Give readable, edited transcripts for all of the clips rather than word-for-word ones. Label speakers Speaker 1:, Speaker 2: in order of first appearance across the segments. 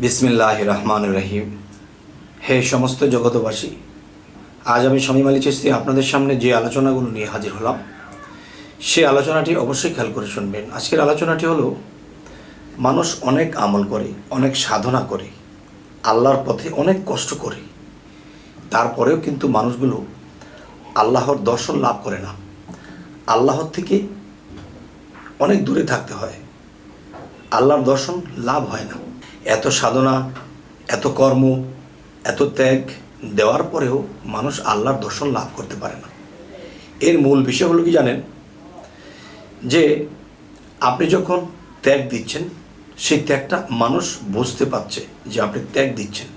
Speaker 1: বিসমিল্লাহির রহমানির রহিম। হে সমস্ত জগতবাসী, আজ আমি শামীম আলী চিশতি আপনাদের সামনে যে আলোচনাগুলো নিয়ে হাজির হলাম, সেই আলোচনাটি অবশ্যই খেয়াল করে শুনবেন। আজকের আলোচনাটি হলো, মানুষ অনেক আমল করে, অনেক সাধনা করে, আল্লাহর পথে অনেক কষ্ট করে, তারপরেও কিন্তু মানুষগুলো আল্লাহর দর্শন লাভ করে না। আল্লাহর থেকে অনেক দূরে থাকতে হয়, আল্লাহর দর্শন লাভ হয় না। এত সাধনা, এত কর্ম, এত ত্যাগ দেওয়ার পরেও মানুষ আল্লাহর দর্শন লাভ করতে পারে না। এর মূল বিষয় হলো কি জানেন, যে আপনি যখন ত্যাগ দিচ্ছেন, সেই ত্যাগটা মানুষ বুঝতে পারছে যে আপনি ত্যাগ দিচ্ছেন।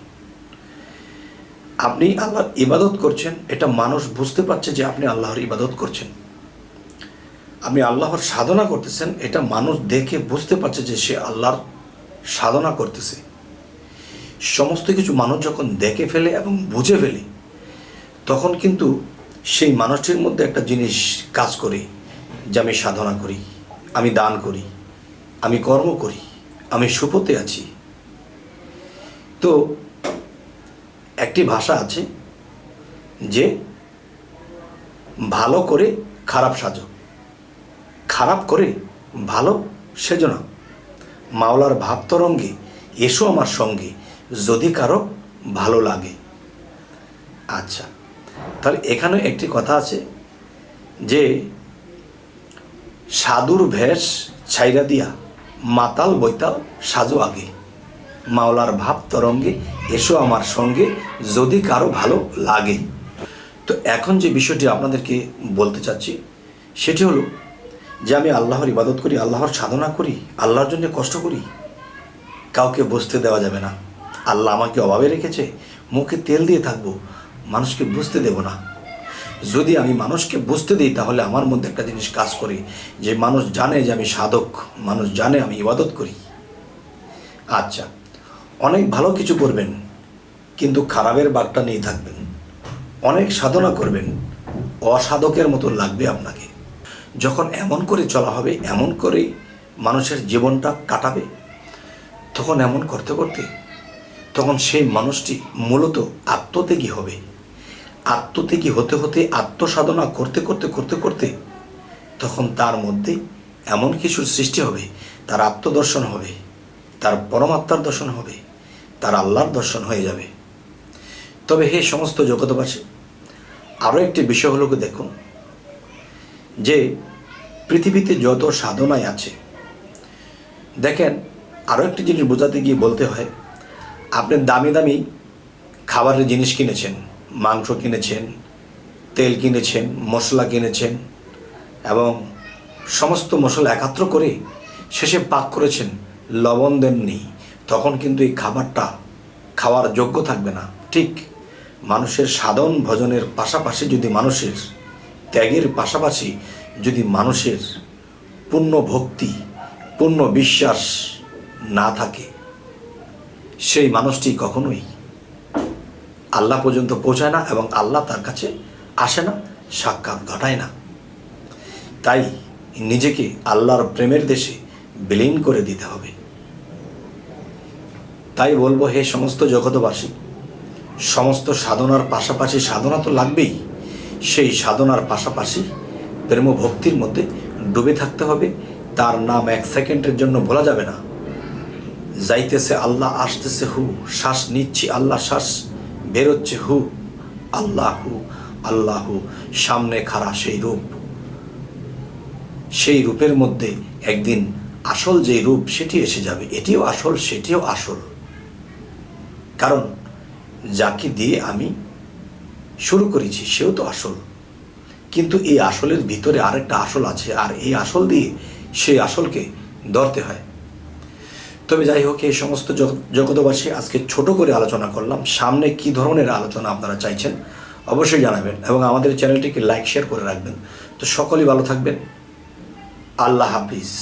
Speaker 1: আপনি আল্লাহর ইবাদত করছেন, এটা মানুষ বুঝতে পারছে যে আপনি আল্লাহর ইবাদত করছেন। আপনি আল্লাহর সাধনা করতেছেন, এটা মানুষ দেখে বুঝতে পারছে যে সে আল্লাহর সাধনা করতেছে। সমস্ত কিছু মানুষ যখন দেখে ফেলে এবং বুঝে ফেলে, তখন কিন্তু সেই মানুষটির মধ্যে একটা জিনিস কাজ করে, যে আমি সাধনা করি, আমি দান করি, আমি কর্ম করি, আমি সুপথে আছি। তো একটি ভাষা আছে যে, ভালো করে খারাপ সাজো, খারাপ করে ভালো সেজো না, মাওলার ভাব তরঙ্গে এসো আমার সঙ্গে, যদি কারো ভালো লাগে। আচ্ছা, তাহলে এখানে একটি কথা আছে যে, সাধুর ভেষ ছাইরা দিয়া মাতাল বৈতাল সাজো আগে, মাওলার ভাব তরঙ্গে এসো আমার সঙ্গে, যদি কারো ভালো লাগে। তো এখন যে বিষয়টি আপনাদেরকে বলতে চাচ্ছি, সেটি হলো যে, আমি আল্লাহর ইবাদত করি, আল্লাহর সাধনা করি, আল্লাহর জন্য কষ্ট করি, কাউকে বুঝতে দেওয়া যাবে না। আল্লাহ আমাকে অভাবে রেখেছে, মুখে তেল দিয়ে থাকবো, মানুষকে বুঝতে দেব না। যদি আমি মানুষকে বুঝতে দিই, তাহলে আমার মধ্যে একটা জিনিস কাজ করে, যে মানুষ জানে যে আমি সাধক, মানুষ জানে আমি ইবাদত করি। আচ্ছা, অনেক ভালো কিছু করবেন, কিন্তু খারাপের বাগটা নিয়ে থাকবেন। অনেক সাধনা করবেন, অসাধকের মতো লাগবে আপনাকে। যখন এমন করে চলা হবে, এমন করেই মানুষের জীবনটা কাটাবে, তখন এমন করতে করতে তখন সেই মানুষটি মূলত আত্মত্যাগী হবে। আত্মত্যাগী হতে হতে, আত্মসাধনা করতে করতে করতে করতে তখন তার মধ্যে এমন কিছুর সৃষ্টি হবে, তার আত্মদর্শন হবে, তার পরমাত্মার দর্শন হবে, তার আল্লাহর দর্শন হয়ে যাবে। তবে হে সমস্ত জগতবাসী, আরও একটি বিষয় হলো, দেখুন যে পৃথিবীতে যত সাধনায় আছে, দেখেন আরও একটি জিনিস বোঝাতে গিয়ে বলতে হয়, আপনি দামি দামি খাবারের জিনিস কিনেছেন, মাংস কিনেছেন, তেল কিনেছেন, মশলা কিনেছেন, এবং সমস্ত মশলা একাত্র করে শেষে পাক করেছেন, লবণ দেননি, তখন কিন্তু এই খাবারটা খাওয়ার যোগ্য থাকবে না। ঠিক মানুষের সাধন ভজনের পাশাপাশি যদি, মানুষের ত্যাগের পাশাপাশি যদি মানুষের পূর্ণ ভক্তি, পূর্ণ বিশ্বাস না থাকে, সেই মানুষটি কখনোই আল্লাহ পর্যন্ত পৌঁছায় না, এবং আল্লাহ তার কাছে আসে না, সাক্ষাৎ ঘটায় না। তাই নিজেকে আল্লাহর প্রেমের দেশে বিলীন করে দিতে হবে। তাই বলবো, হে সমস্ত জগতবাসী, সমস্ত সাধনার পাশাপাশি, সাধনা তো লাগবেই, সেই সাধনার পাশাপাশি প্রেম ভক্তির মধ্যে ডুবে থাকতে হবে। তার নাম এক সেকেন্ডের জন্য ভোলা যাবে না। যাইতেছে আল্লাহ, আসতেছে হু, শ্বাস নিচ্ছি আল্লাহ, শ্বাস বেরোচ্ছে হু, আল্লাহু আল্লাহু, সামনে খাড়া সেই রূপ, সেই রূপের মধ্যে একদিন আসল যে রূপ, সেটি এসে যাবে। এটিও আসল, সেটিও আসল। কারণ যাকে দিয়ে আমি শুরু করেছি, সেও তো আসল। কিন্তু এই আসলের ভিতরে আরেকটা আসল আছে, আর এই আসল দিয়ে সেই আসলকে ধরতে হয়। তবে যাই হোক, এই সমস্ত জগতবাসী, আজকে ছোট করে আলোচনা করলাম। সামনে কি ধরনের আলোচনা আপনারা চাইছেন অবশ্যই জানাবেন, এবং আমাদের চ্যানেলটিকে লাইক শেয়ার করে রাখবেন। তো সকলেই ভালো থাকবেন। আল্লাহ হাফিজ।